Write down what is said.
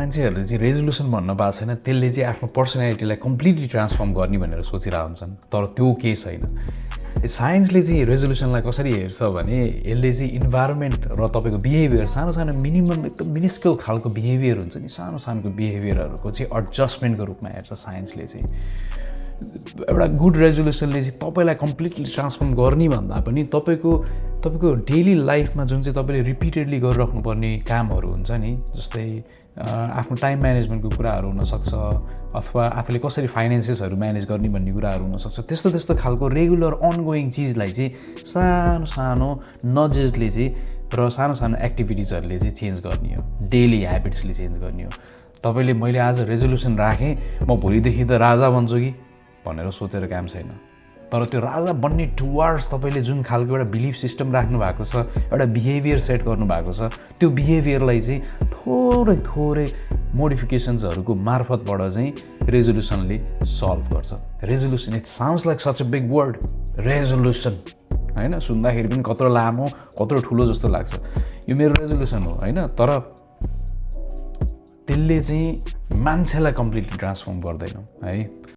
मान्छेहरूले चाहिँ रेजोल्युसन भन्न पाएको छैन, त्यसले चाहिँ आफ्नो पर्सनालिटीलाई कम्प्लिटली ट्रान्सफर्म गर्ने भनेर सोचिरहेको हुन्छन्, तर त्यो केही छैन। साइन्सले चाहिँ रेजोल्युसनलाई कसरी हेर्छ भने यसले चाहिँ इन्भाइरोमेन्ट र तपाईँको बिहेभियर, सानो सानो मिनिमम एकदम मिनिस्कल खालको बिहेभियर हुन्छ नि, सानो सानो बिहेभियरहरूको चाहिँ एडजस्टमेन्टको रूपमा हेर्छ साइन्सले चाहिँ। एउटा गुड रेजोल्युसनले चाहिँ तपाईँलाई कम्प्लिटली ट्रान्सफर्म गर्ने भन्दा पनि तपाईँको डेली लाइफमा जुन चाहिँ तपाईँले रिपिटेडली गरिराख्नुपर्ने कामहरू हुन्छ नि, जस्तै आफ्नो टाइम म्यानेजमेन्टको कुराहरू हुनसक्छ, अथवा आफूले कसरी फाइनेन्सेसहरू म्यानेज गर्ने भन्ने कुराहरू हुनसक्छ। त्यस्तो खालको रेगुलर अनगोइङ चिजलाई चाहिँ सानो सानो नजेसले चाहिँ र सानो सानो एक्टिभिटिजहरूले चाहिँ चेन्ज गर्ने हो, डेली ह्याबिट्सले चेन्ज गर्ने हो। तपाईँले मैले आज रेजोल्युसन राखेँ, म भोलिदेखि त राजा बन्छु कि भनेर सोचेर काम छैन, तर त्यो राजा बन्ने टुवार्ड्स तपाईँले जुन खालको एउटा बिलिफ सिस्टम राख्नु भएको छ, एउटा बिहेभियर सेट गर्नुभएको छ, त्यो बिहेभियरलाई चाहिँ थोरै थोरै मोडिफिकेसन्सहरूको मार्फतबाट चाहिँ रेजोल्युसनले सल्भ गर्छ। Resolution, it sounds like such a big word, resolution, होइन? सुन्दाखेरि पनि कत्रो लामो कत्रो ठुलो जस्तो लाग्छ। यो मेरो रेजोल्युसन हो, होइन? तर त्यसले चाहिँ मान्छेलाई कम्प्लिटली ट्रान्सफर्म गर्दैन है।